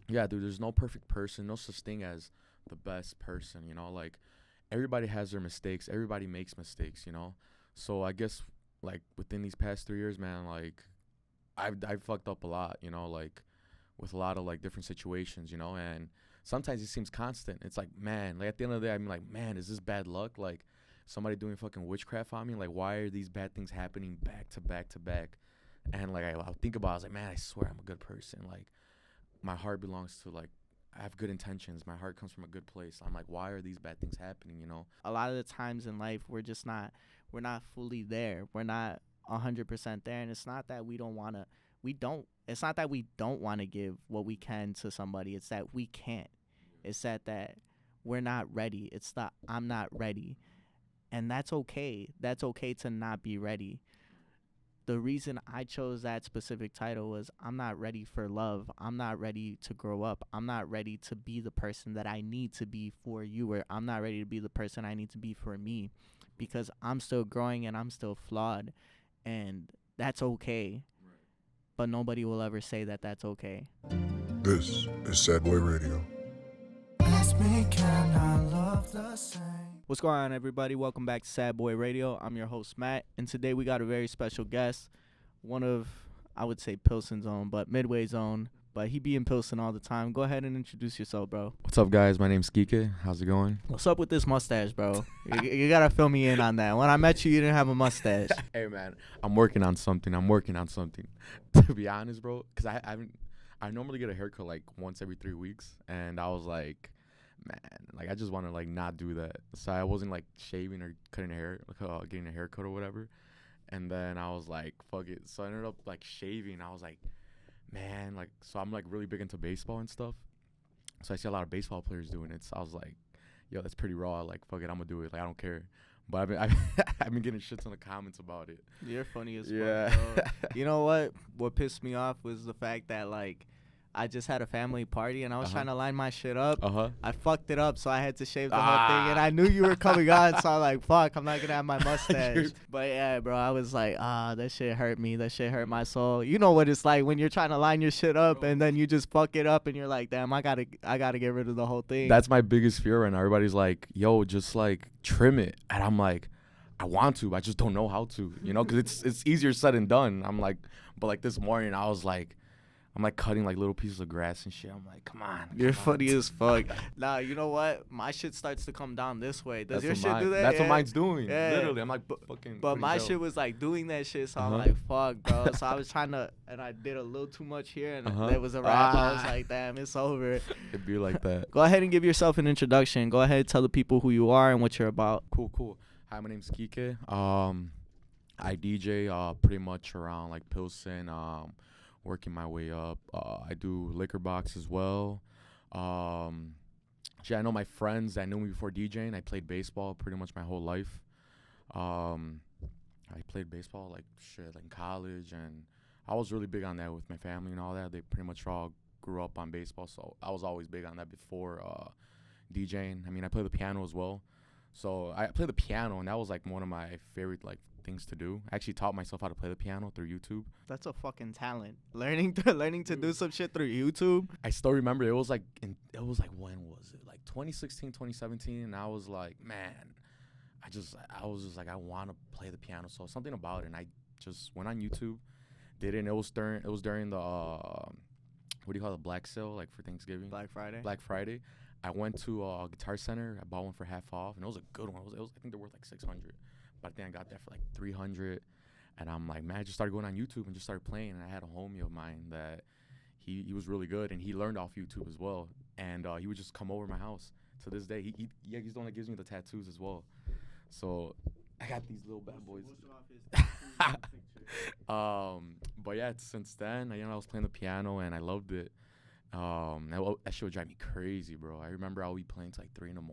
Yeah, dude, there's no perfect person, no such thing as the best person, like everybody has their mistakes, everybody makes mistakes. So I guess like within these past 3 years, man, like I've fucked up a lot, like with a lot of like different situations, and sometimes it seems constant. It's like, man, like at the end of the day, I'm like, man, is this bad luck? Like somebody doing fucking witchcraft on me? Like why are these bad things happening back to back to back? And like I'll think about it, I was like, man, I swear I'm a good person. Like my heart belongs to like I have good intentions. My heart comes from a good place. I'm like, why are these bad things happening? A lot of the times in life, we're not fully there. We're not 100% there, and it's not that it's not that we don't want to give what we can to somebody. It's that we can't. It's that we're not ready. It's that I'm not ready, and that's okay. That's okay to not be ready. The reason I chose that specific title was I'm not ready for love. I'm not ready to grow up. I'm not ready to be the person that I need to be for you, or I'm not ready to be the person I need to be for me, because I'm still growing and I'm still flawed, and that's okay. But nobody will ever say that that's okay. This is Sad Boy Radio. What's going on, everybody? Welcome back to Sad Boy Radio. I'm your host, Matt, and today we got a very special guest, one of, I would say Pilsen's own, but Midway's own, but he be in Pilsen all the time. Go ahead and introduce yourself, bro. What's up, guys? My name's Kique. How's it going? What's up with this mustache, bro? you gotta fill me in on that. When I met you, you didn't have a mustache. Hey, man, I'm working on something. To be honest, bro, because I normally get a haircut like once every 3 weeks, and I was like, man, like I just want to like not do that. So I wasn't like shaving or cutting hair, like getting a haircut or whatever. And then I was like, fuck it. So I ended up like shaving. I was like, man, like, so I'm like really big into baseball and stuff. So I see a lot of baseball players doing it. So I was like, yo, that's pretty raw. Like, fuck it, I'm gonna do it. Like, I don't care. But I've been getting shits in the comments about it. You're funny as Yeah. fuck, bro. You know what? What pissed me off was the fact that, like, I just had a family party and I was trying to line my shit up. I fucked it up, so I had to shave the whole thing. And I knew you were coming on, so I'm like, fuck, I'm not gonna have my mustache. But yeah, bro, I was like, that shit hurt me. That shit hurt my soul. You know what it's like when you're trying to line your shit up and then you just fuck it up and you're like, damn, I gotta get rid of the whole thing. That's my biggest fear right now. Everybody's like, yo, just like trim it. And I'm like, I want to, I just don't know how to, because it's easier said than done. I'm like, but like this morning I was like, I'm like cutting like little pieces of grass and shit. I'm like, come on. You're funny as fuck. Nah, you know what? My shit starts to come down this way. Does your shit do that? That's what mine's doing. Yeah. Literally. I'm like, fucking. But my shit was like doing that shit, so I'm like, fuck, bro. So I was trying to, and I did a little too much here, and there was a wrap. I was like, damn, it's over. It'd be like that. Go ahead and give yourself an introduction. Go ahead, tell the people who you are and what you're about. Cool. Hi, my name's Kique. I DJ pretty much around like Pilsen. Working my way up. I do liquor box as well. I know my friends that knew me before DJing. I played baseball pretty much my whole life. I played baseball like in college, and I was really big on that with my family and all that. They pretty much all grew up on baseball, so I was always big on that before DJing. I mean, I play the piano as well. So I play the piano, and that was like one of my favorite like things to do. I actually taught myself how to play the piano through YouTube. That's a fucking talent. Learning to do some shit through YouTube. I still remember it was like when was it? Like 2016, 2017, and I was like, man, I was just like, I want to play the piano. So something about it, and I just went on YouTube, did it, and it was during the what do you call it, Black Sale, like for Thanksgiving? Black Friday. I went to a Guitar Center. I bought one for half off, and it was a good one. It was I think they're worth like 600, but I think I got that for like 300. And I'm like, man, I just started going on YouTube and just started playing. And I had a homie of mine that he was really good, and he learned off YouTube as well. And he would just come over to my house. To this day, he's the one that gives me the tattoos as well. So I got these little bad boys. But yeah, since then, I was playing the piano and I loved it. That shit would drive me crazy, bro. I remember I would be playing till like 3 a.m.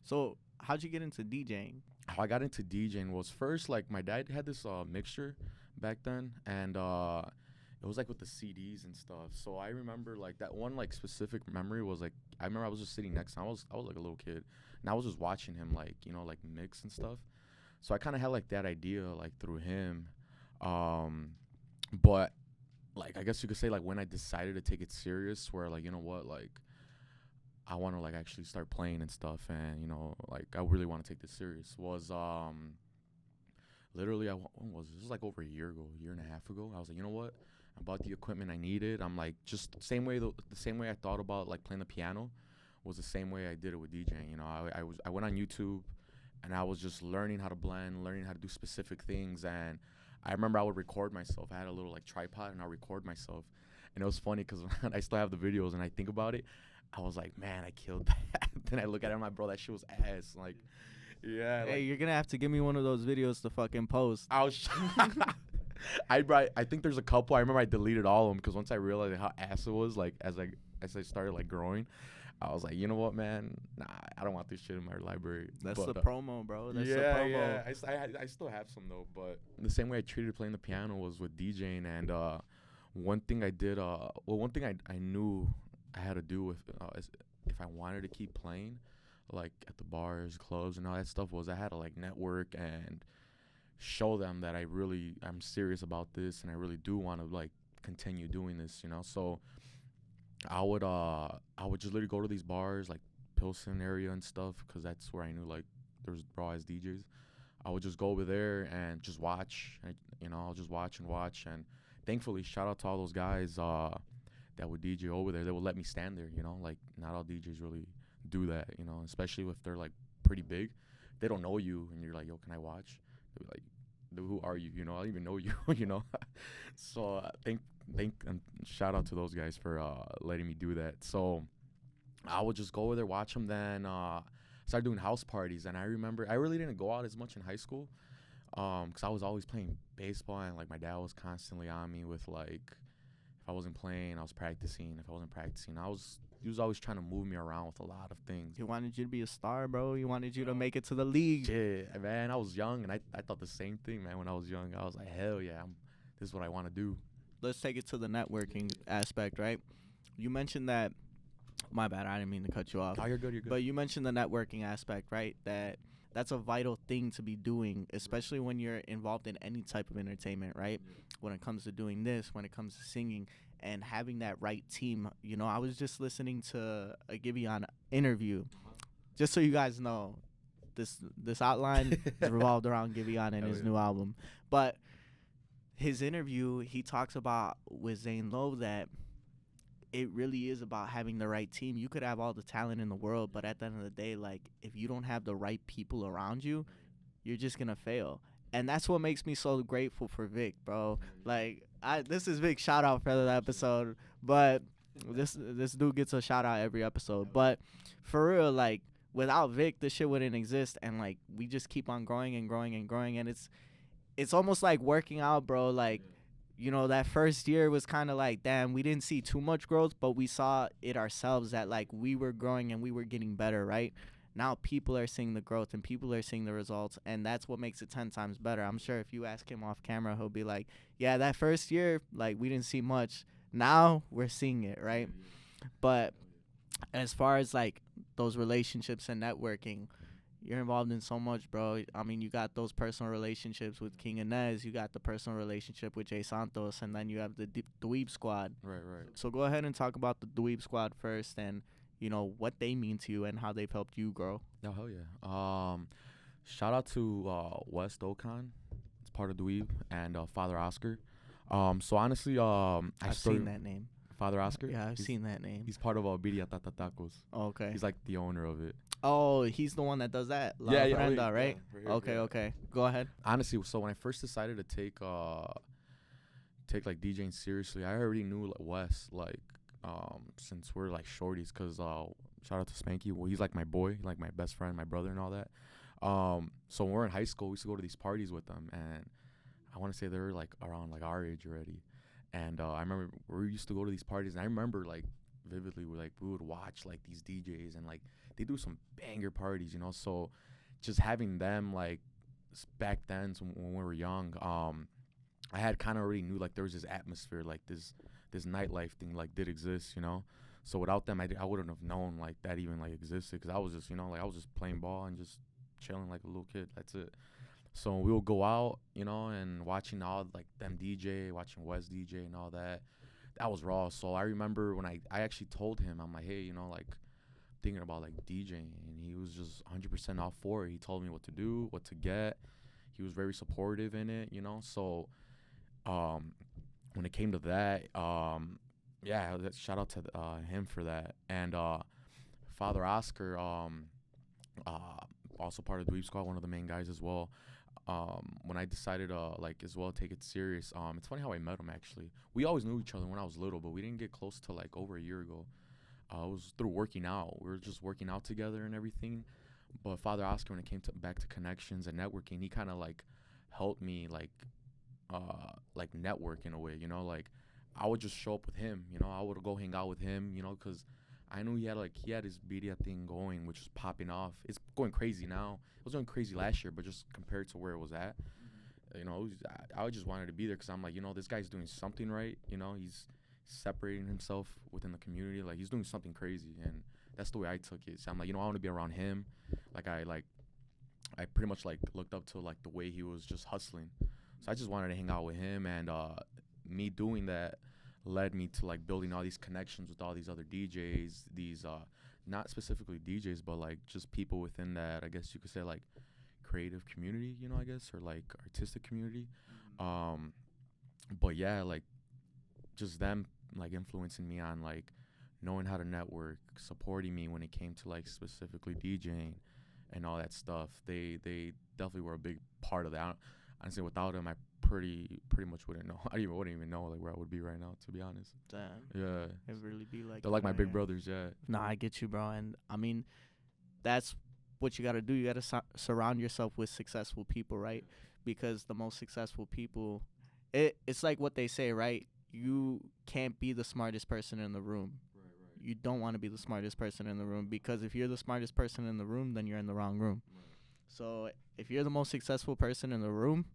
So how'd you get into DJing? How I got into DJing was first, like, my dad had this mixture back then, and it was like with the CDs and stuff. So I remember like that one like specific memory was like, I remember I was just sitting next to him. I was like a little kid, and I was just watching him like like mix and stuff. So I kind of had like that idea like through him, but like, I guess you could say, like, when I decided to take it serious, where, like, you know what, like, I want to, like, actually start playing and stuff, and, you know, like, I really want to take this serious, was, literally, when was this? Was like over a year ago, a year and a half ago. I was like, you know what, I bought the equipment I needed. I'm like, just the same way I thought about, like, playing the piano was the same way I did it with DJing. You know, I went on YouTube, and I was just learning how to blend, learning how to do specific things. And I remember I would record myself. I had a little, like, tripod, and I record myself. And it was funny because I still have the videos, and I think about it. I was like, man, I killed that. Then I look at it, I'm like, bro, that shit was ass. Like, yeah. Hey, Like, you're gonna have to give me one of those videos to fucking post. I was. I think there's a couple. I remember I deleted all of them because once I realized how ass it was, like, as I started, like, growing, I was like, you know what, man? Nah, I don't want this shit in my library. That's But, the promo, bro. That's the yeah, promo. yeah. I still have some though, but the same way I treated playing the piano was with DJing. And one thing I did, one thing I knew I had to do with is if I wanted to keep playing, like, at the bars, clubs, and all that stuff, was I had to, like, network and show them that I'm serious about this, and I really do want to, like, continue doing this, you know. So I would just literally go to these bars, like Pilsen area and stuff, because that's where I knew, like, there was raw as DJs. I would just go over there and just watch, I'll just watch, and thankfully, shout out to all those guys that would DJ over there. They would let me stand there, you know. Like, not all DJs really do that, you know, especially if they're, like, pretty big. They don't know you, and you're like, yo, can I watch? They'll be like, who are you? You know, I don't even know you, you know. So thank and shout out to those guys for letting me do that. So I would just go over there, watch them, then start doing house parties. And I remember I really didn't go out as much in high school because I was always playing baseball, and, like, my dad was constantly on me with, like, if I wasn't playing, I was practicing. If I wasn't practicing, he was always trying to move me around with a lot of things. He wanted you to be a star, bro. He wanted you to make it to the league. Yeah, man, I was young, and I thought the same thing, man. When I was young, I was like, hell yeah, this is what I want to do. Let's take it to the networking aspect, right? You mentioned that. My bad, I didn't mean to cut you off. Oh, you're good. But you mentioned the networking aspect, right? That's a vital thing to be doing, especially when you're involved in any type of entertainment, right? When it comes to doing this, when it comes to singing, and having that right team. You know, I was just listening to a Giveon interview. Just so you guys know, this outline is revolved around Giveon and his new album. But his interview, he talks about with Zane Lowe that it really is about having the right team. You could have all the talent in the world, but at the end of the day, like, if you don't have the right people around you, you're just gonna fail. And that's what makes me so grateful for Vic, bro. Like, this is Vic's shout out for the episode, but this dude gets a shout out every episode. But for real, like, without Vic, this shit wouldn't exist, and, like, we just keep on growing and growing and growing, and it's almost like working out, bro. Like, you know, that first year was kind of like, damn, we didn't see too much growth, but we saw it ourselves that, like, we were growing and we were getting better, right? Now people are seeing the growth and people are seeing the results, and that's what makes it 10 times better. I'm sure if you ask him off camera, he'll be like, yeah, that first year, like, we didn't see much. Now we're seeing it, right? But as far as, like, those relationships and networking, you're involved in so much, bro. I mean, you got those personal relationships with King Inez. You got the personal relationship with Jay Santos, and then you have the Dweeb Squad. Right. So go ahead and talk about the Dweeb Squad first, and, you know, what they mean to you and how they've helped you grow. Oh, hell yeah. Shout out to West Ocon. It's part of Dweeb, and Father Oscar. So honestly, I've seen that name. Father Oscar? Yeah, I've seen that name. He's part of Birria Tata Tacos. Oh, okay. He's like the owner of it. Oh, he's the one that does that. La Yeah, Ofrenda, right? Yeah, Okay. Go ahead. Honestly, so when I first decided to take like DJing seriously, I already knew, like, Wes, like, since we're, like, shorties, cause shout out to Spanky. Well, he's like my boy, like my best friend, my brother, and all that. So when we were in high school, we used to go to these parties with them, and I want to say they were, like, around, like, our age already. And I remember we used to go to these parties, and I remember, like, vividly, we would watch, like, these DJs, and, like, they do some banger parties, you know. So just having them, like, back then, so when we were young, I had kind of already knew, like, there was this atmosphere, like, this nightlife thing, like, did exist, you know. So without them, I wouldn't have known, like, that even, like, existed, because I was just, you know, like, I was just playing ball and just chilling like a little kid. That's it. So we would go out, you know, and watching all like them DJ, watching Wes DJ and all that. That was raw. So I remember when I actually told him, I'm like, hey, you know, like thinking about like DJing, and he was just 100% all for it. He told me what to do, what to get. He was very supportive in it, you know. So when it came to that, yeah, shout out to him for that. And Father Oscar, also part of the Dweeb Squad, one of the main guys as well. When I decided like as well take it serious, it's funny how I met him actually. We always knew each other when I was little, but we didn't get close till like over a year ago. It was through working out. We were just working out together and everything. But Father Oscar, when it came to back to connections and networking, he kind of like helped me like network in a way, you know, like I would just show up with him, you know, I would go hang out with him, you know, because I knew he had his media thing going, which was popping off. It's going crazy now. It was going crazy last year, but just compared to where it was at, you know, I just wanted to be there because I'm like, you know, this guy's doing something right, you know, he's separating himself within the community, like he's doing something crazy, and that's the way I took it. So I'm like, you know, I want to be around him. I pretty much like looked up to like the way he was just hustling. So I just wanted to hang out with him, and me doing that led me to like building all these connections with all these other DJs, these not specifically DJs, but like just people within that, I guess you could say like creative community, you know, I guess, or like artistic community. But yeah, like just them like influencing me on like knowing how to network, supporting me when it came to like specifically DJing and all that stuff. They definitely were a big part of that. Honestly, without them, I pretty much wouldn't know. Wouldn't even know like where I would be right now, to be honest. Damn. Yeah. It really be like They're like my that, big yeah. brothers, yeah. Nah, I get you, bro. And I mean, that's what you got to do. You got to surround yourself with successful people, right? Because the most successful people, it's like what they say, right? You can't be the smartest person in the room. Right. You don't want to be the smartest person in the room, because if you're the smartest person in the room, then you're in the wrong room. Right. So if you're the most successful person in the room,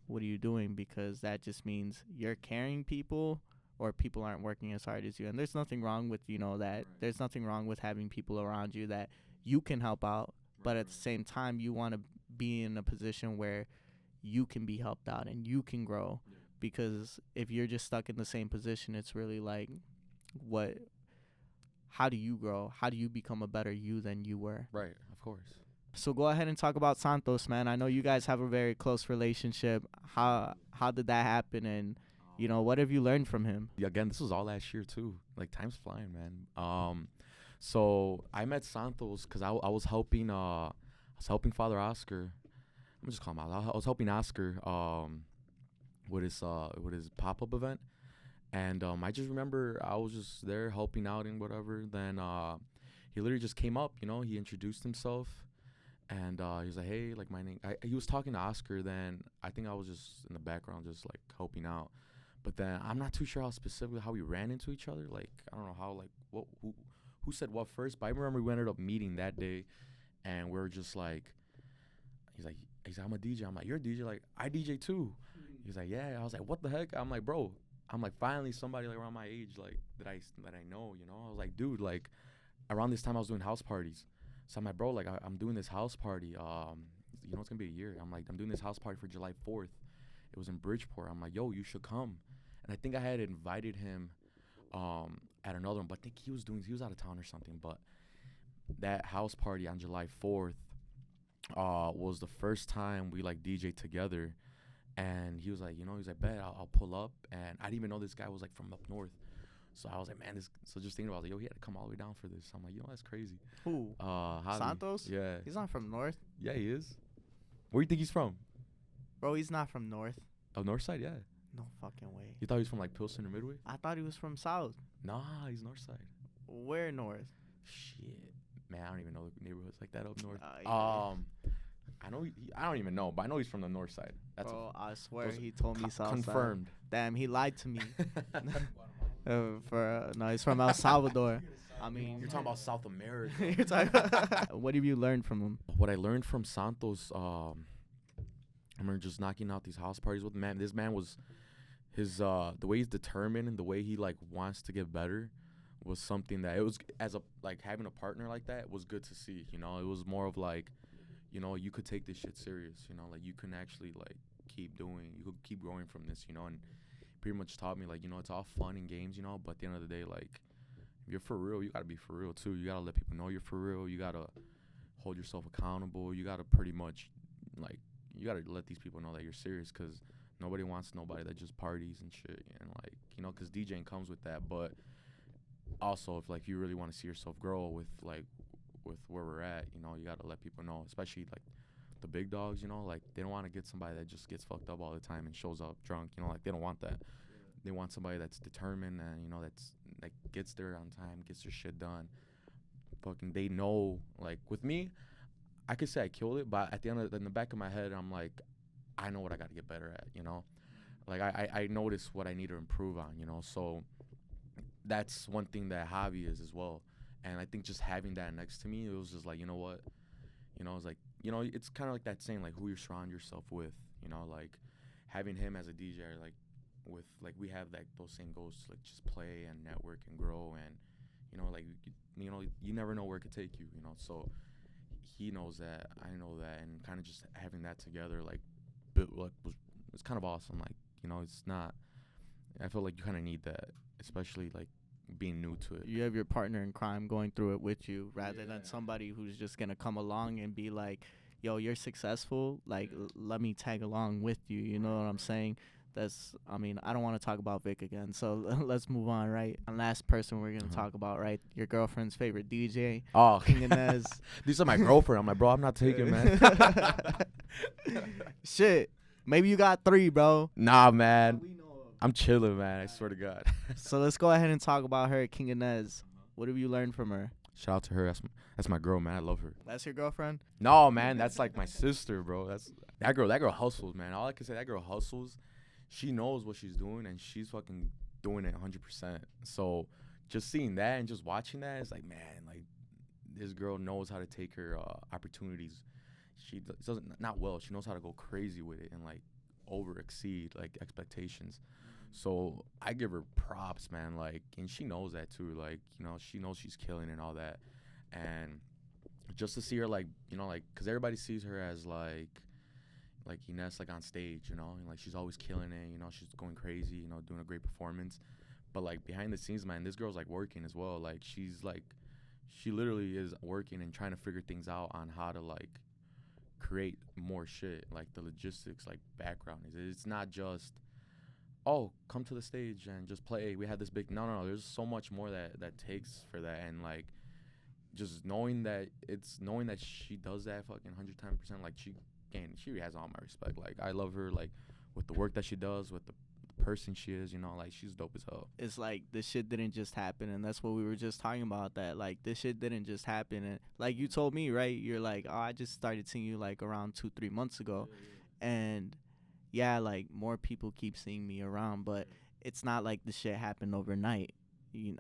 what are you doing? Because that just means you're carrying people, or people aren't working as hard as you. And there's nothing wrong with, you know, that. Right. There's nothing wrong with having people around you that you can help out. Right. But at the same time, you want to be in a position where you can be helped out and you can grow. Yeah. Because if you're just stuck in the same position, it's really like, how do you grow? How do you become a better you than you were? Right, of course. So go ahead and talk about Santos, man. I know you guys have a very close relationship. How did that happen? And, you know, what have you learned from him? Yeah, again, this was all last year too. Like, time's flying, man. So I met Santos because I was helping Father Oscar. I'm just calling him out. I was helping Oscar with his pop-up event, and I just remember I was just there helping out and whatever. Then he literally just came up, you know, he introduced himself. And he was like, hey, like, my name. He was talking to Oscar. Then I think I was just in the background, just like helping out. But then I'm not too sure how we ran into each other. Like, I don't know how, like, who said what first. But I remember we ended up meeting that day, and we were just like, he's like, I'm a DJ. I'm like, you're a DJ? Like, I DJ too. He's like, yeah. I was like, what the heck? I'm like, bro. I'm like, finally somebody like around my age, like that I know. You know. I was like, dude, like, around this time I was doing house parties. So I'm like, bro, like, I'm doing this house party. You know, it's going to be a year. I'm like, I'm doing this house party for July 4th. It was in Bridgeport. I'm like, yo, you should come. And I think I had invited him at another one, but I think he was out of town or something. But that house party on July 4th was the first time we, like, DJ'd together. And he was like, you know, bet, I'll pull up. And I didn't even know this guy was, like, from up north. So I was like, man, so just thinking about it, yo, he had to come all the way down for this. I'm like, you know, that's crazy. Who? Santos? Yeah. He's not from north. Yeah, he is. Where do you think he's from? Bro, he's not from north. Oh, north side, yeah. No fucking way. You thought he was from like Pilsen or Midway? I thought he was from south. Nah, he's north side. Where north? Shit. Man, I don't even know the neighborhoods like that up north. Yeah. I know I don't even know, but I know he's from the north side. That's Bro, I swear he told me south confirmed. Side. Damn, he lied to me. No, he's from El Salvador. I mean, you're talking about South America. You're talking what have you learned from him? What I learned from Santos, I remember just knocking out these house parties with him. Man. This man was the way he's determined and the way he like wants to get better was something that it was as a like having a partner like that was good to see. You know, it was more of like, you know, you could take this shit serious, you know, like you can actually like you could keep growing from this, you know, and pretty much taught me like, you know, it's all fun and games, you know, but at the end of the day, like if you're for real, you gotta be for real too. You gotta let people know you're for real. You gotta hold yourself accountable. You gotta pretty much like you gotta let these people know that you're serious, because nobody wants nobody that just parties and shit, and like, you know, because DJing comes with that. But also, if like you really want to see yourself grow with where we're at, you know, you gotta let people know, especially like the big dogs, you know, like they don't want to get somebody that just gets fucked up all the time and shows up drunk, you know, like they don't want that. They want somebody that's determined and, you know, that's like gets there on time, gets their shit done. Fucking, they know. Like with me, I could say I killed it, but at the end of in the back of my head, I'm like, I know what I got to get better at, you know. Like I notice what I need to improve on, you know. So that's one thing that hobby is as well. And I think just having that next to me, it was just like, you know what, you know, it's like, you know, it's kind of like that saying, like who you surround yourself with, you know, like having him as a DJ, like with like we have like those same goals to like just play and network and grow, and you know, like you know, you never know where it could take you, you know. So he knows that, I know that, and kind of just having that together, like it's kind of awesome. Like, you know, it's not, I feel like you kind of need that, especially like being new to it. You have your partner in crime going through it with you, rather than somebody who's just gonna come along and be like, yo, you're successful, like let me tag along with you, you know what I'm saying? That's, I mean, I don't want to talk about Vic again, so let's move on, right? And last person we're gonna talk about, right? Your girlfriend's favorite DJ. Oh, Inez. These are my girlfriend. I'm like, bro, I'm not taking, man. Shit, maybe you got 3, bro. Nah, man, I'm chilling, man. I swear to God. So let's go ahead and talk about her, King Inez. What have you learned from her? Shout out to her. That's my girl, man. I love her. That's your girlfriend? No, man, that's like my sister, bro. That's that girl. That girl hustles, man. All I can say, that girl hustles. She knows what she's doing, and she's fucking doing it 100%. So just seeing that and just watching that, it's like, man, like this girl knows how to take her opportunities. She doesn't, not well. She knows how to go crazy with it and like over exceed like expectations. So I give her props, man. Like, and she knows that too. Like, you know, she knows she's killing and all that. And just to see her, like, you know, like, cause everybody sees her as like Ines, like on stage, you know, and like she's always killing it, you know, she's going crazy, you know, doing a great performance. But like behind the scenes, man, this girl's like working as well. Like she's like, she literally is working and trying to figure things out on how to like create more shit, like the logistics, like background. It's not just, oh, come to the stage and just play. We had this big, no. There's so much more that takes for that, and like just knowing that she does that fucking 110%, like she has all my respect. Like I love her, like with the work that she does, with the person she is, you know, like she's dope as hell. It's like this shit didn't just happen, and that's what we were just talking about, that like this shit didn't just happen. And like you told me, right, you're like, oh, I just started seeing you like around 2-3 months ago. And yeah, like more people keep seeing me around, but it's not like the shit happened overnight.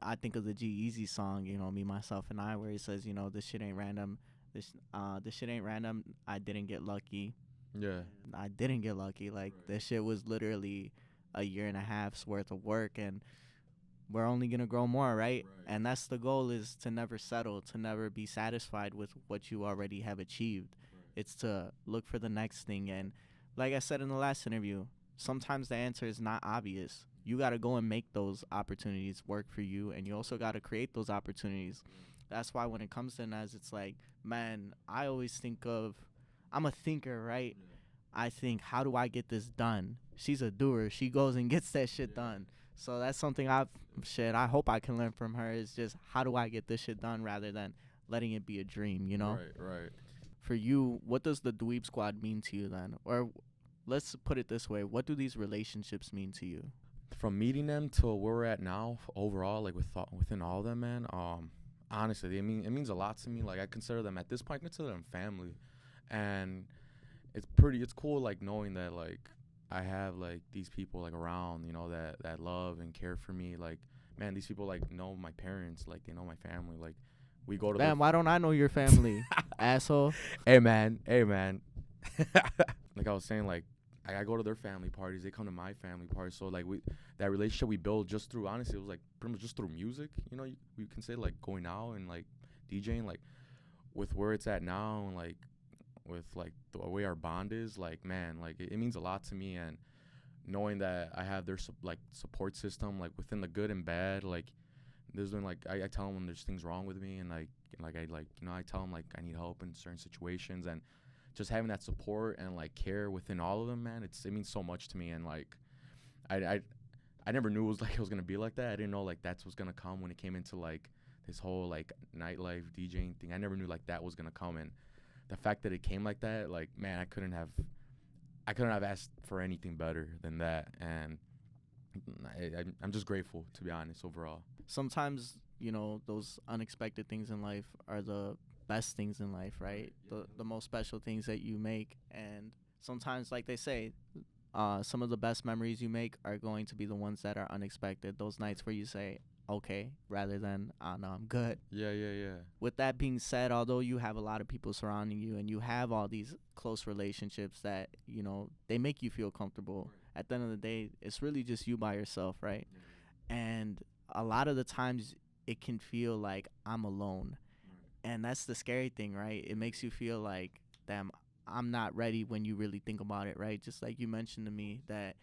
I think of the G-Eazy song, you know, Me, Myself, and I, where he says, you know, this shit ain't random. This shit ain't random. I didn't get lucky. Yeah. I didn't get lucky. Like, this shit was literally a year and a half's worth of work, and we're only going to grow more, right? And that's the goal, is to never settle, to never be satisfied with what you already have achieved. It's to look for the next thing. And like I said in the last interview, sometimes the answer is not obvious. You got to go and make those opportunities work for you, and you also got to create those opportunities. That's why when it comes to Naz, it's like, man, I always think of, I'm a thinker, right? I think, how do I get this done? She's a doer. She goes and gets that shit done. So that's something I hope I can learn from her, is just how do I get this shit done rather than letting it be a dream, you know? Right. For you, what does the Dweeb Squad mean to you then? Or let's put it this way, what do these relationships mean to you? From meeting them to where we're at now, overall, like within all of them, man, honestly, it means a lot to me. Like I consider them, at this point, I consider them family. And it's cool, like knowing that like I have like these people like around, you know, that love and care for me. Like, man, these people like know my parents, like they know my family. Like we go to Damn, why don't I know your family? Asshole. Hey man. Like I was saying, like I go to their family parties, they come to my family parties. So like that relationship we built just through, honestly, it was like pretty much just through music, you know. We can say like going out and like DJing, like with where it's at now, and like with like the way our bond is, like, man, like it means a lot to me. And knowing that I have their like support system, like within the good and bad, like there's been like I tell them when there's things wrong with me, and like I like, you know, I tell them like I need help in certain situations, and just having that support and like care within all of them, man, it means so much to me. And like I I I never knew it was gonna be like that. I didn't know like that's what's gonna come when it came into like this whole like nightlife DJing thing. I never knew like that was gonna come, and the fact that it came like that, like, man, I couldn't have asked for anything better than that. And I'm just grateful, to be honest, overall. Sometimes, you know, those unexpected things in life are the best things in life, right? The most special things that you make. And sometimes, like they say, some of the best memories you make are going to be the ones that are unexpected. Those nights where you say, okay, rather than, oh, no, I'm good. Yeah. With that being said, although you have a lot of people surrounding you and you have all these close relationships that, you know, they make you feel comfortable, at the end of the day, it's really just you by yourself, right? And a lot of the times it can feel like I'm alone. And that's the scary thing, right? It makes you feel like, damn, I'm not ready when you really think about it, right? Just like you mentioned to me that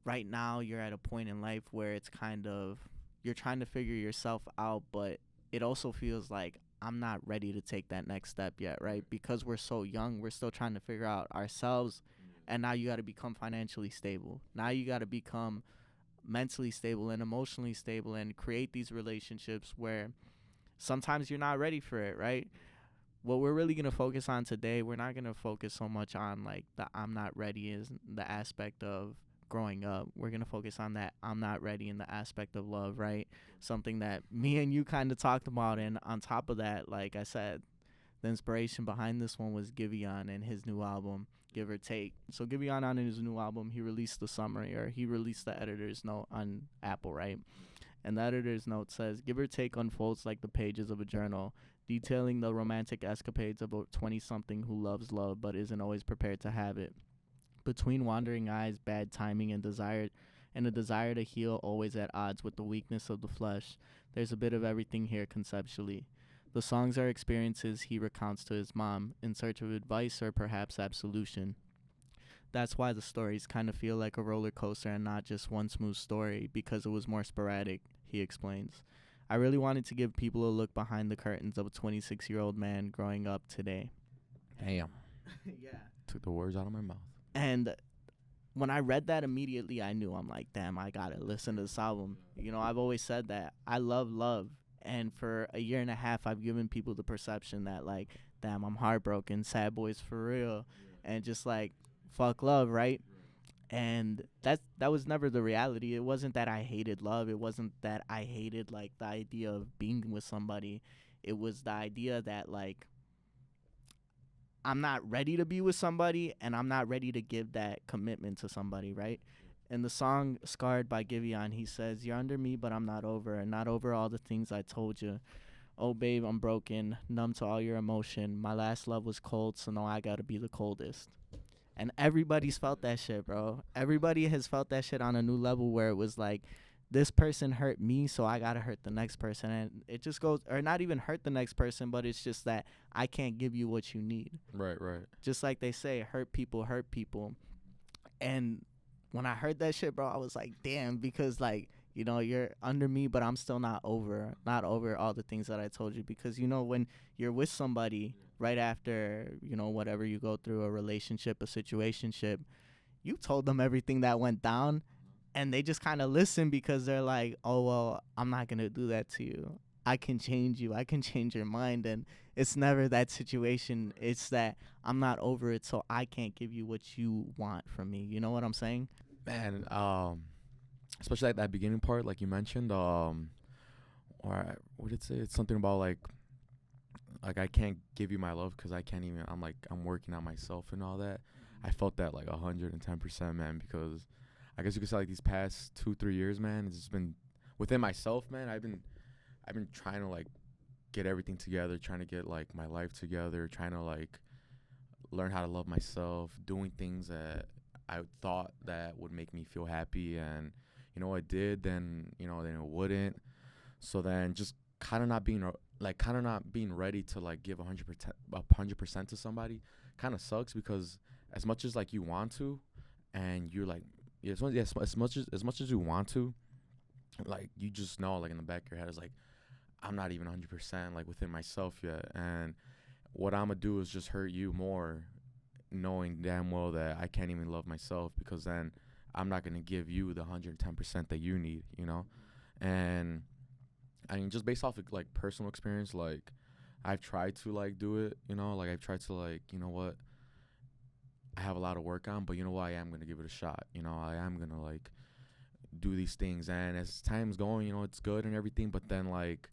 right now you're at a point in life where it's kind of, you're trying to figure yourself out, but it also feels like I'm not ready to take that next step yet, right? Because we're so young, we're still trying to figure out ourselves. And now you got to become financially stable. Now you got to become mentally stable and emotionally stable and create these relationships where sometimes you're not ready for it, right? What we're really going to focus on today, we're not going to focus so much on like the I'm not ready is the aspect of growing up. We're going to focus on that I'm not ready in the aspect of love, right? Something that me and you kind of talked about. And on top of that, like I said, the inspiration behind this one was Giveon and his new album, Give or Take. So Giveon on his new album, he released the summary, or he released the editor's note on Apple, right? And the editor's note says, Give or Take unfolds like the pages of a journal, detailing the romantic escapades of a 20-something who loves love but isn't always prepared to have it. Between wandering eyes, bad timing, and a desire to heal always at odds with the weakness of the flesh, there's a bit of everything here conceptually. The songs are experiences he recounts to his mom in search of advice or perhaps absolution. That's why the stories kind of feel like a roller coaster and not just one smooth story, because it was more sporadic, he explains. I really wanted to give people a look behind the curtains of a 26-year-old man growing up today. Damn. Yeah. Took the words out of my mouth. And when I read that immediately, I knew, I'm like, damn, I got to listen to this album. You know, I've always said that I love love. And for a year and a half, I've given people the perception that, like, damn, I'm heartbroken, sad boys for real. And just like, fuck love, right? And that was never the reality. It wasn't that I hated love. It wasn't that I hated, like, the idea of being with somebody. It was the idea that, like, I'm not ready to be with somebody, and I'm not ready to give that commitment to somebody, right? In the song Scarred by Giveon, he says, You're under me, but I'm not over, and not over all the things I told you. Oh, babe, I'm broken, numb to all your emotion. My last love was cold, so now I gotta be the coldest. And everybody's felt that shit, bro. Everybody has felt that shit on a new level where it was like, this person hurt me, so I gotta hurt the next person. And it just goes, or not even hurt the next person, but it's just that I can't give you what you need. Right. Just like they say, hurt people. And when I heard that shit, bro, I was like, damn, because, like, you know, you're under me, but I'm still not over all the things that I told you. Because, you know, when you're with somebody right after, you know, whatever you go through, a relationship, a situationship, you told them everything that went down, and they just kind of listen because they're like, oh, well, I'm not going to do that to you. I can change you. I can change your mind. And it's never that situation. It's that I'm not over it, so I can't give you what you want from me. You know what I'm saying? Man, especially at that beginning part, like you mentioned, or what did it say? It's something about like I can't give you my love because I can't even. I'm working on myself and all that. I felt that like 110%, man, because I guess you could say like these past 2-3 years, man, it's just been within myself, man. I've been trying to like get everything together, trying to get like my life together, trying to like learn how to love myself, doing things that I thought that would make me feel happy, and you know it did, then it wouldn't. So then just kind of not being like kind of not being ready to like give 100% to somebody kind of sucks, because as much as like you want to, and you're like, yeah, as much as you want to, like you just know like in the back of your head is like, I'm not even 100% like within myself yet, and what I'm gonna do is just hurt you more, knowing damn well that I can't even love myself, because then I'm not gonna give you the 110% that you need, you know. And I mean, just based off of like personal experience, like I've tried to like do it, you know, like I've tried to like, you know what, I have a lot of work on, but you know what, I am gonna give it a shot, you know, I am gonna like do these things, and as time's going, you know, it's good and everything, but then like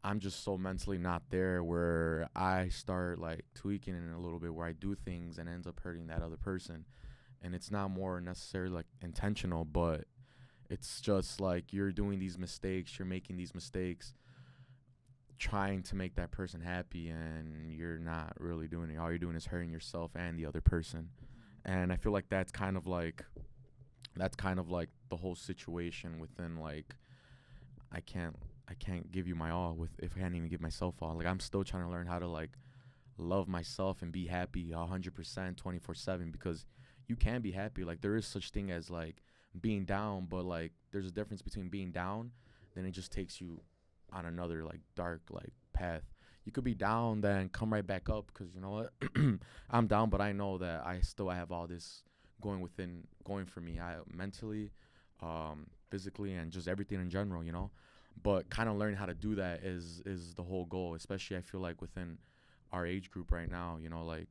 I'm just so mentally not there where I start like tweaking in a little bit, where I do things and ends up hurting that other person. And it's not more necessarily like intentional, but it's just like you're doing these mistakes, you're making these mistakes, trying to make that person happy, and you're not really doing it. All you're doing is hurting yourself and the other person. And I feel like that's kind of like the whole situation within like I can't I can't give you my all with if I can't even give myself all. Like I'm still trying to learn how to like love myself and be happy 100% 24/7, because you can be happy. Like there is such thing as like being down, but like there's a difference between being down, then it just takes you on another like dark like path. You could be down, then come right back up, because you know what, I'm down, but I know that I have all this going for me. I mentally, physically, and just everything in general, you know. But kind of learning how to do that is the whole goal. Especially I feel like within our age group right now, you know, like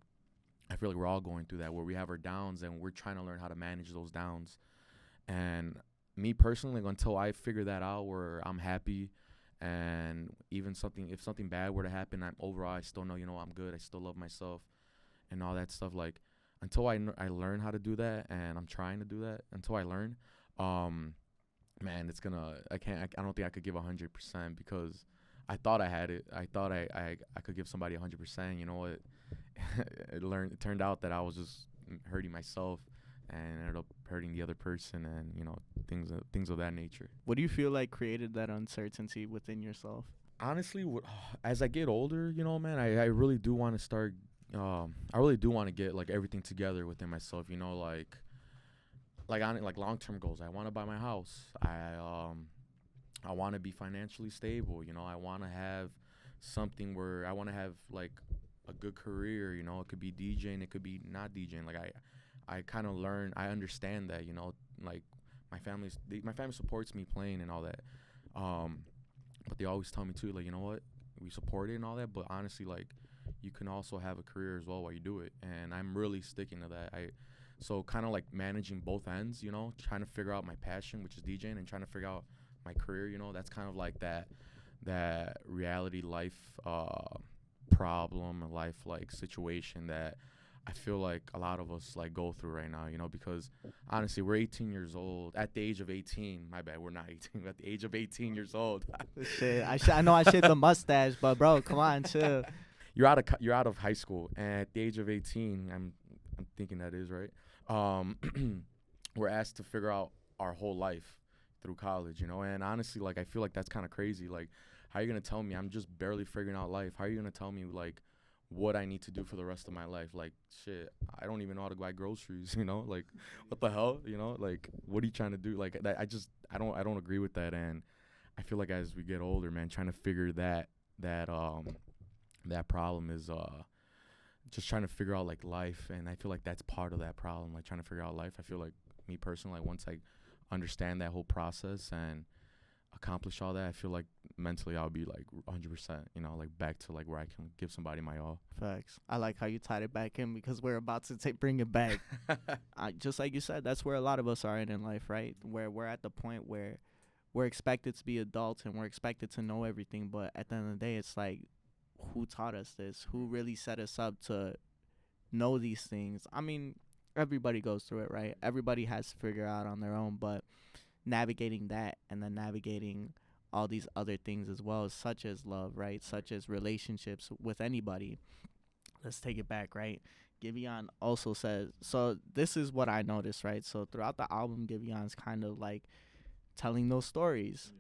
I feel like we're all going through that, where we have our downs and we're trying to learn how to manage those downs. And me personally, like, until I figure that out, where I'm happy, and even if something bad were to happen, I still know, you know, I'm good. I still love myself and all that stuff. Like until I learn how to do that, and I'm trying to do that until I learn, man, I don't think I could give 100%, because I thought I had it. I thought I could give somebody 100%. You know what? It turned out that I was just hurting myself, and ended up hurting the other person, and you know, things of that nature. What do you feel like created that uncertainty within yourself? Honestly, as I get older, you know, man, I really do want to start. I really do want to get like everything together within myself. You know, like on like long term goals. I want to buy my house. I want to be financially stable. You know, I want to have something where I want to have like a good career. You know, it could be DJing, it could be not DJing. Like I kind of I understand that. You know, like my family supports me playing and all that. But they always tell me too, like, you know what, we support it and all that, but honestly, like, you can also have a career as well while you do it. And I'm really sticking to that. So kind of like managing both ends, you know, trying to figure out my passion, which is DJing, and trying to figure out my career, you know. That's kind of like that reality life problem, life like situation that I feel like a lot of us like go through right now, you know, because honestly, we're 18 years old. At the age of 18, my bad, we're not 18. At the age of 18 years old, Shit, I know I shaved the mustache, but bro, come on, chill. you're out of high school, and at the age of 18, I'm thinking that is right. We're asked to figure out our whole life through college, you know. And honestly, like I feel like that's kind of crazy. Like, how are you gonna tell me I'm just barely figuring out life? How are you gonna tell me like what I need to do for the rest of my life? Like, shit, I don't even know how to buy groceries, you know? Like, what the hell, you know? Like, what are you trying to do? Like, that, I don't agree with that. And I feel like as we get older, man, trying to figure that problem is just trying to figure out like life. And I feel like that's part of that problem, like trying to figure out life. I feel like me personally, like once I understand that whole process and accomplish all that, I feel like mentally I'll be like 100%, you know, like back to like where I can give somebody my all. Facts. I like how you tied it back in, because we're about to bring it back. Just like you said, that's where a lot of us are in life, right? Where we're at the point where we're expected to be adults and we're expected to know everything, but at the end of the day, it's like, who taught us this? Who really set us up to know these things? I mean, everybody goes through it, right? Everybody has to figure out on their own, but navigating that and then navigating all these other things as well, such as love, right? Such as relationships with anybody. Let's take it back, right? Giveon also says, so this is what I noticed, right? So throughout the album, Giveon's kind of like telling those stories.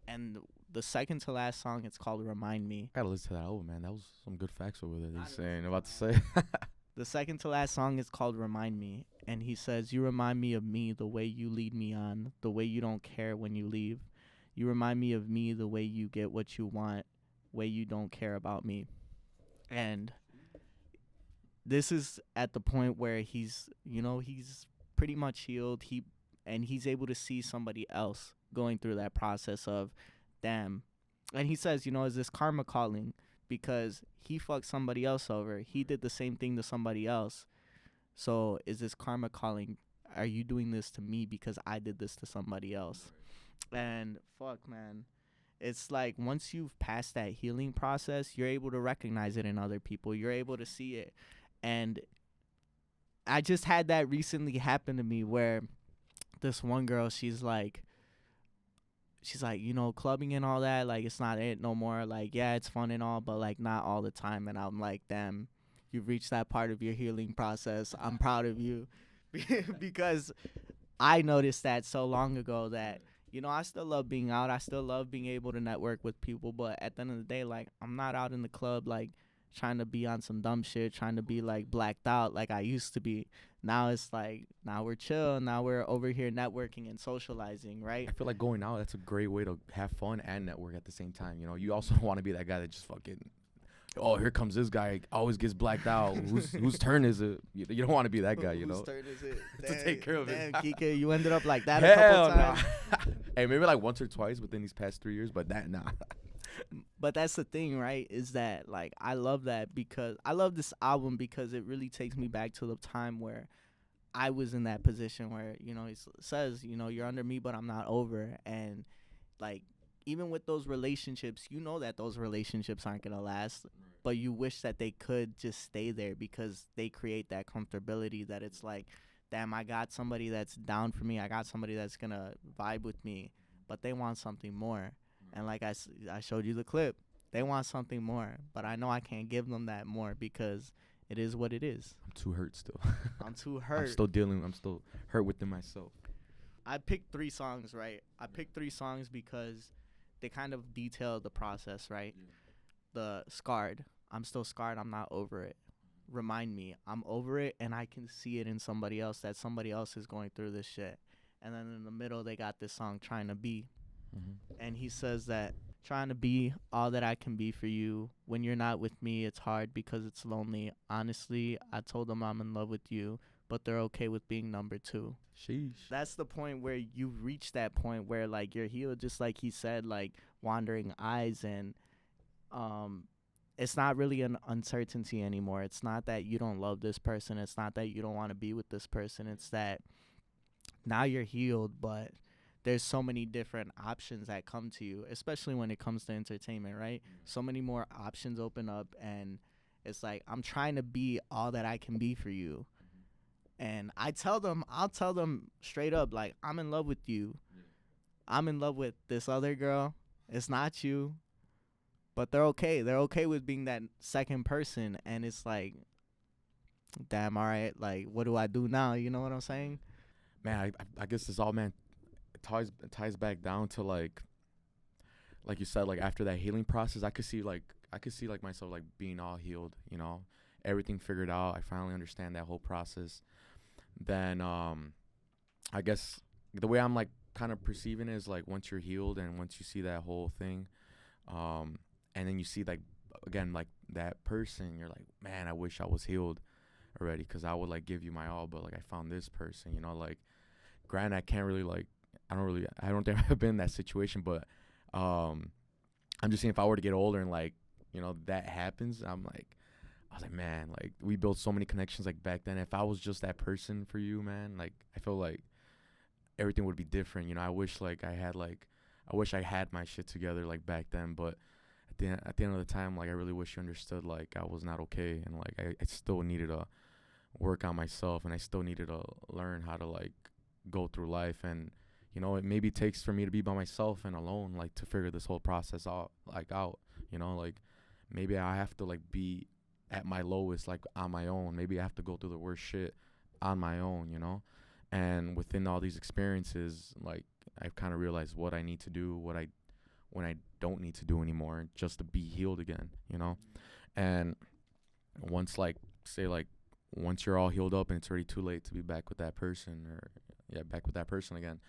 And the second to last song, it's called Remind Me. I gotta listen to that album, man. That was some good facts over there. I He's didn't saying listen about to to say. The second to last song is called Remind Me. And he says, you remind me of me, the way you lead me on, the way you don't care when you leave. You remind me of me, the way you get what you want, way you don't care about me. And this is at the point where he's pretty much healed. He's able to see somebody else going through that process of, damn. And he says, is this karma calling? Because he fucked somebody else over. He did the same thing to somebody else. So is this karma calling? Are you doing this to me because I did this to somebody else? And fuck, man. It's like once you've passed that healing process, you're able to recognize it in other people. You're able to see it. And I just had that recently happen to me where this one girl, she's like, clubbing and all that, like, it's not it no more. Like, yeah, it's fun and all, but, like, not all the time. And I'm like, damn, you've reached that part of your healing process. I'm proud of you. Because I noticed that so long ago that, I still love being out. I still love being able to network with people. But at the end of the day, like, I'm not out in the club, like, trying to be on some dumb shit, trying to be, like, blacked out like I used to be. Now it's like, now we're chill. Now we're over here networking and socializing, right? I feel like going out, that's a great way to have fun and network at the same time. You also want to be that guy that just fucking, oh, here comes this guy, always gets blacked out. Whose turn is it? You don't want to be that guy, Whose turn is it? to take care of it. Damn, Kike, you ended up like that a couple times. Hey, maybe like once or twice within these past 3 years, but nah. But that's the thing, right? Is that, like, I love that because I love this album because it really takes me back to the time where I was in that position where, he says, you're under me, but I'm not over. And, like, even with those relationships, that those relationships aren't going to last, but you wish that they could just stay there because they create that comfortability that it's like, damn, I got somebody that's down for me. I got somebody that's going to vibe with me, but they want something more. And like I showed you the clip, they want something more, but I know I can't give them that more because it is what it is. I'm too hurt still. I'm too hurt. I'm still hurt within myself. I picked 3 songs, right? I picked 3 songs because they kind of detail the process, right? Yeah. The Scarred. I'm still scarred. I'm not over it. Remind Me. I'm over it, and I can see it in somebody else that somebody else is going through this shit. And then in the middle, they got this song, Trynna Be. Mm-hmm. And he says that, trying to be all that I can be for you. When you're not with me, it's hard because it's lonely. Honestly, I told them I'm in love with you, but they're okay with being number 2. Sheesh. That's the point where you've reached that point where, like, you're healed, just like he said, like, wandering eyes. And it's not really an uncertainty anymore. It's not that you don't love this person. It's not that you don't want to be with this person. It's that now you're healed, but there's so many different options that come to you, especially when it comes to entertainment, right? So many more options open up, and it's like, I'm trying to be all that I can be for you. And I'll tell them straight up, like, I'm in love with you. I'm in love with this other girl. It's not you. But they're okay. They're okay with being that second person. And it's like, damn, all right, like, what do I do now? You know what I'm saying? Man, I guess this all, man, ties back down to like you said, like, after that healing process, I could see myself like being all healed, everything figured out. I finally understand that whole process. Then I guess the way I'm like kind of perceiving it is like, once you're healed and once you see that whole thing, and then you see, like, again, like, that person, you're like, man, I wish I was healed already, because I would, like, give you my all, but, like, I found this person, like, granted, I can't really, like, I don't think I've been in that situation, but I'm just saying, if I were to get older and, like, that happens, I was like, man, like, we built so many connections, like, back then. If I was just that person for you, man, like, I feel like everything would be different. I wish I had my shit together, like, back then, but at the end of the time, like, I really wish you understood, like, I was not okay, and, like, I still needed to work on myself, and I still needed to learn how to, like, go through life. And it maybe takes for me to be by myself and alone, like, to figure this whole process out, like, maybe I have to, like, be at my lowest, like, on my own. Maybe I have to go through the worst shit on my own, and within all these experiences, like, I've kind of realized what I need to do, when I don't need to do anymore just to be healed again, you know. And once like say like once you're all healed up and it's already too late to be back with that person, or back with that person again,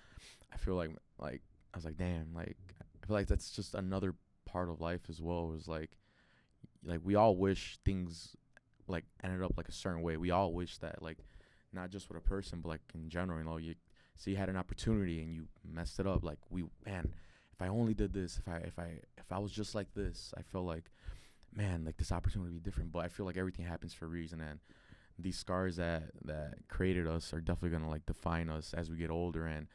I feel like I was like, damn, like I feel like that's just another part of life as well. It was like we all wish things like ended up like a certain way. We all wish that, like, not just with a person but like in general, you know. You see you had an opportunity and you messed it up. Like, man, if I only did this, if I was just like this, I feel like, man, like this opportunity would be different. But I feel like everything happens for a reason, and these scars that created us are definitely gonna like define us as we get older. And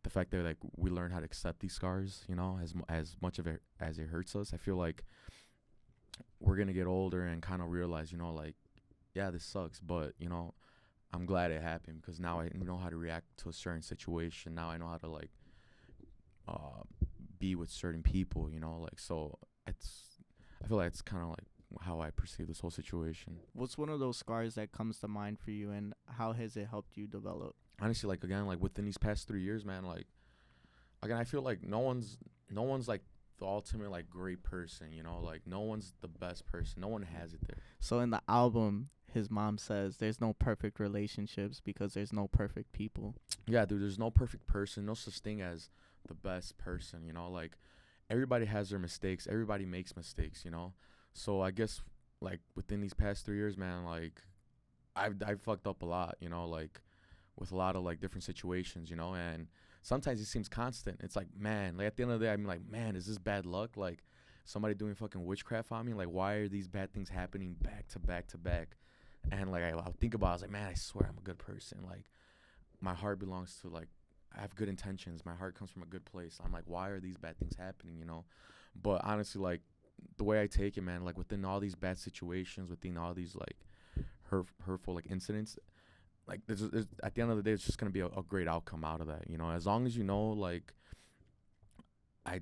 the fact that like we learn how to accept these scars, you know, as much of it as it hurts us, I feel like we're gonna get older and kind of realize, you know, like, yeah, this sucks, but you know, I'm glad it happened because now I know how to react to a certain situation. Now I know how to like be with certain people, you know, like. So I feel like it's kind of like how I perceive this whole situation. What's one of those scars that comes to mind for you, and how has it helped you develop? Honestly, like, again, like within these past 3 years, man, like, again, I feel like no one's like the ultimate like great person, you know, like no one's the best person. No one has it there. So in the album, his mom says there's no perfect relationships because there's no perfect people. Yeah, dude, there's no perfect person, no such thing as the best person, you know, like everybody has their mistakes. Everybody makes mistakes, you know. So I guess like within these past 3 years, man, like I've fucked up a lot, you know, like with a lot of like different situations, you know. And sometimes it seems constant. It's like, man, like at the end of the day, I'm like, man, is this bad luck? Like somebody doing fucking witchcraft on me? Like, why are these bad things happening back to back to back? And like I'll think about it, I was like, man, I swear I'm a good person. Like my heart belongs to, like, I have good intentions. My heart comes from a good place. I'm like, why are these bad things happening, you know? But honestly, like the way I take it, man, like within all these bad situations, within all these like hurtful like incidents, like there's at the end of the day, it's just gonna be a great outcome out of that, you know. As long as you know, like, I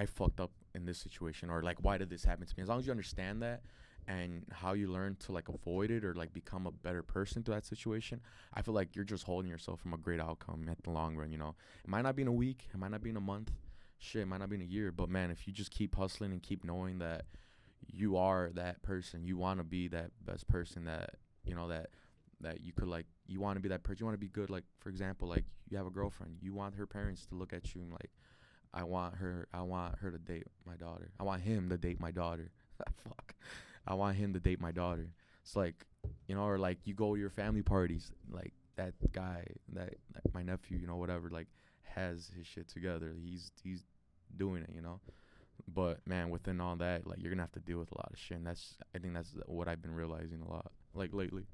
fucked up in this situation, or like, why did this happen to me? As long as you understand that and how you learn to like avoid it or like become a better person through that situation, I feel like you're just holding yourself from a great outcome at the long run, you know. It might not be in a week, it might not be in a month, shit, it might not be in a year, but man, if you just keep hustling and keep knowing that you are that person, you want to be that best person, that, you know, that you could, like, you want to be that person, you want to be good. Like, for example, like you have a girlfriend, you want her parents to look at you and like, I want her to date my daughter. I want him to date my daughter. Fuck. I want him to date my daughter. It's like, you know, or like you go to your family parties, like that guy, that my nephew, you know, whatever, like has his shit together. He's doing it, you know. But man, within all that, like you're gonna have to deal with a lot of shit. And I think that's what I've been realizing a lot, like lately.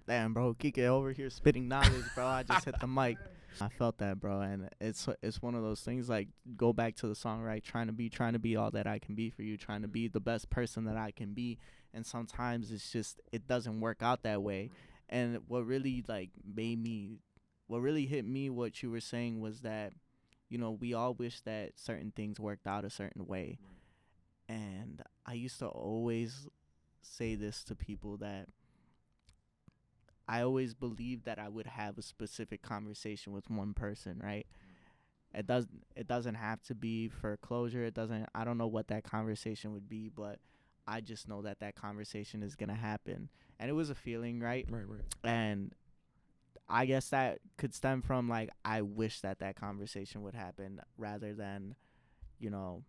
Damn, bro, Kike over here spitting knowledge, bro. I just hit the mic. I felt that, bro, and it's one of those things. Like, go back to the song, right? Trying to be all that I can be for you, trying to be the best person that I can be, and sometimes it's just, it doesn't work out that way. And what really hit me, what you were saying, was that, you know, we all wish that certain things worked out a certain way, and I used to always say this to people, that I always believed that I would have a specific conversation with one person, right? It doesn't have to be for closure. I don't know what that conversation would be, but I just know that conversation is going to happen. And it was a feeling, right? Right. And I guess that could stem from, like, I wish that conversation would happen, rather than, you know,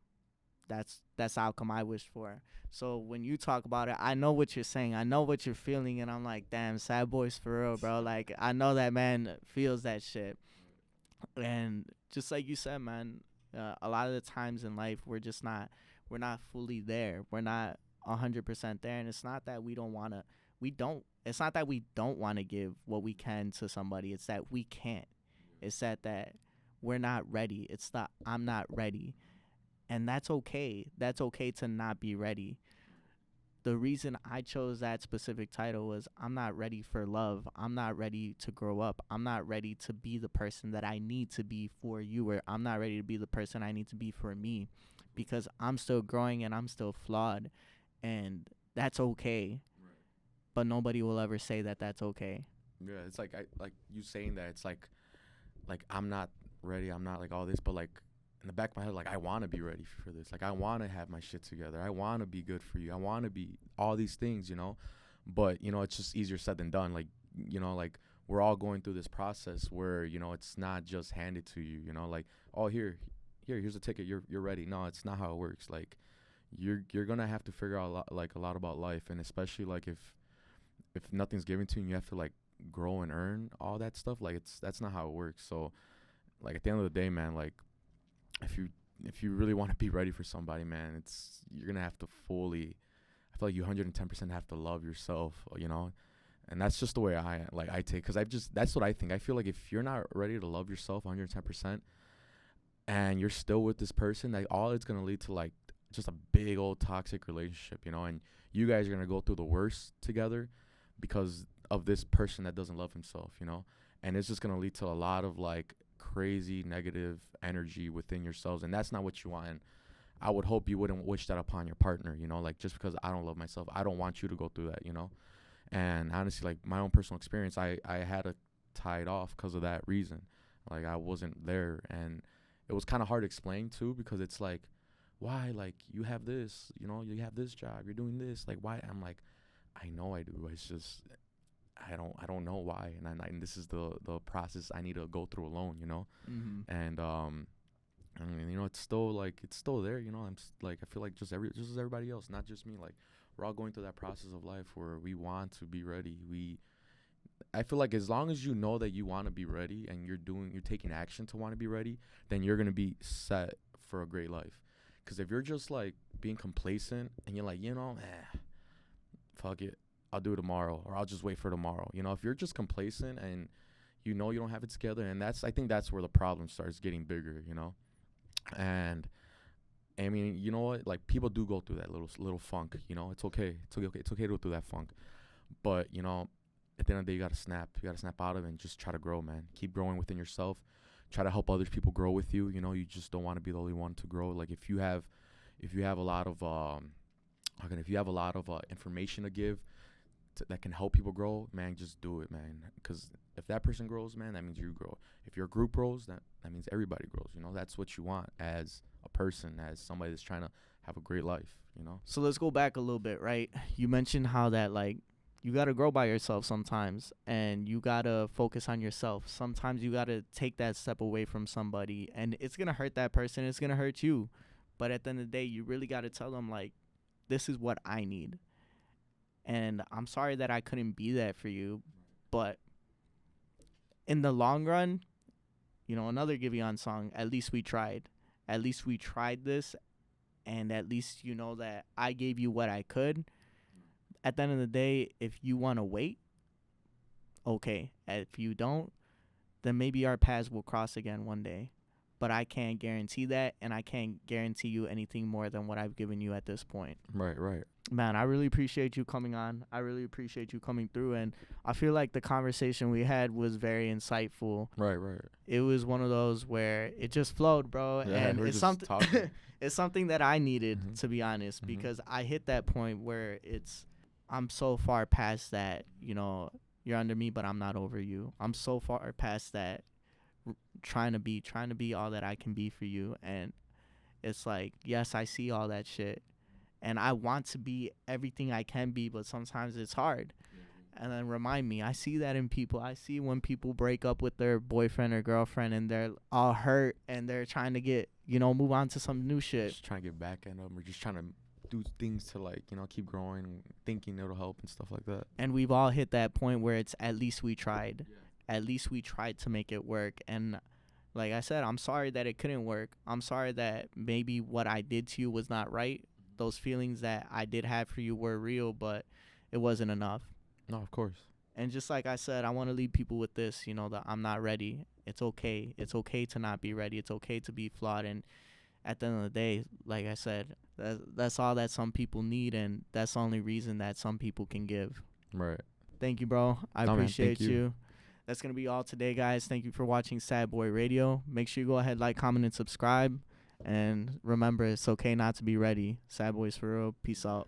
that's the outcome I wished for. So when you talk about it, I know what you're saying. I know what you're feeling, and I'm like, damn, sad boys for real, bro. Like, I know that man feels that shit. And just like you said, man, a lot of the times in life, we're not fully there. We're not 100% there. And it's not that it's not that we don't want to give what we can to somebody. It's that we can't. It's that we're not ready. It's that I'm not ready. And that's okay. That's okay to not be ready. The reason I chose that specific title was, I'm not ready for love. I'm not ready to grow up. I'm not ready to be the person that I need to be for you, or I'm not ready to be the person I need to be for me, because I'm still growing and I'm still flawed, and that's okay. Right. But nobody will ever say that that's okay. Yeah, it's like you saying that, it's like I'm not ready. I'm not like all this, but like in the back of my head, like, I want to be ready for this. Like, I want to have my shit together. I want to be good for you. I want to be all these things, you know. But, you know, it's just easier said than done. Like, you know, like, we're all going through this process where, you know, it's not just handed to you, you know, like, oh, here's a ticket. You're ready. No, it's not how it works. Like, you're going to have to figure out a lot about life. And especially, like, if nothing's given to you, you have to, like, grow and earn all that stuff. Like, that's not how it works. So, like, at the end of the day, man, like, if you really want to be ready for somebody, man, you're gonna have to fully, I feel like you 110% have to love yourself, you know. And that's just the way I take, because that's what I think. I feel like if you're not ready to love yourself 110% and you're still with this person, like, all it's gonna lead to, like, just a big old toxic relationship, you know. And you guys are gonna go through the worst together because of this person that doesn't love himself, you know. And it's just gonna lead to a lot of, like, crazy negative energy within yourselves, and that's not what you want. And I would hope you wouldn't wish that upon your partner, you know. Like, just because I don't love myself, I don't want you to go through that, you know. And honestly, like, my own personal experience, I had to tie it off because of that reason. Like, I wasn't there, and it was kind of hard to explain too, because it's like, why? Like, you have this, you know, you have this job, you're doing this, like, why? I'm like, I know I do. It's just I don't know why, and this is the process I need to go through alone, you know. Mm-hmm. And I mean, you know, it's still there, you know. Like, I feel like just as everybody else, not just me. Like, we're all going through that process of life where we want to be ready. I feel like as long as you know that you want to be ready and you're taking action to want to be ready, then you're gonna be set for a great life. Because if you're just, like, being complacent and you're like, you know, fuck it, I'll do it tomorrow, or I'll just wait for tomorrow. You know, if you're just complacent and you know you don't have it together, and I think that's where the problem starts getting bigger, you know. And I mean, you know what? Like, people do go through that little funk, you know. It's okay. It's okay. It's okay to go through that funk. But, you know, at the end of the day, you gotta snap. You gotta snap out of it and just try to grow, man. Keep growing within yourself. Try to help other people grow with you. You know, you just don't want to be the only one to grow. Like, if you have a lot of information to give that can help people grow, man, just do it, man. Because if that person grows, man, that means you grow. If your group grows, that means everybody grows. You know, that's what you want as a person, as somebody that's trying to have a great life, you know. So let's go back a little bit, right? You mentioned how that, like, you got to grow by yourself sometimes, and you got to focus on yourself. Sometimes you got to take that step away from somebody, and it's going to hurt that person. It's going to hurt you. But at the end of the day, you really got to tell them, like, this is what I need. And I'm sorry that I couldn't be that for you, but in the long run, you know, another Giveon song, at least we tried. At least we tried this, and at least you know that I gave you what I could. At the end of the day, if you want to wait, okay. If you don't, then maybe our paths will cross again one day. But I can't guarantee that, and I can't guarantee you anything more than what I've given you at this point. Right. Man, I really appreciate you coming on. I really appreciate you coming through, and I feel like the conversation we had was very insightful. Right. It was one of those where it just flowed, bro, Yeah, and we're it's just something talking. it's something that I needed, Mhm. to be honest, Mhm. because I hit that point where I'm so far past that, you know, you're under me, but I'm not over you. I'm so far past that, trying to be all that I can be for you. And it's like, yes, I see all that shit, and I want to be everything I can be, but sometimes it's hard. And then remind me, I see that in people. I see when people break up with their boyfriend or girlfriend and they're all hurt and they're trying to get, you know, move on to some new shit. Just trying to get back at them, or just trying to do things to, like, you know, keep growing, thinking it'll help and stuff like that. And we've all hit that point where it's at least we tried. At least we tried to make it work. And like I said, I'm sorry that it couldn't work. I'm sorry that maybe what I did to you was not right. Those feelings that I did have for you were real, but it wasn't enough. No, of course. And just like I said, I want to leave people with this, you know, that I'm not ready. It's okay. It's okay to not be ready. It's okay to be flawed. And at the end of the day, like I said, that's all that some people need, and that's the only reason that some people can give. Right. Thank you, bro. I No, man, appreciate thank you. That's going to be all today, guys. Thank you for watching Sad Boy Radio. Make sure you go ahead, like, comment, and subscribe. And remember, it's okay not to be ready. Sad Boys for real. Peace out.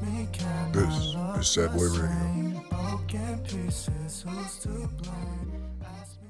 This is Sad Boy Radio. Broken pieces, who's to blame? Ask me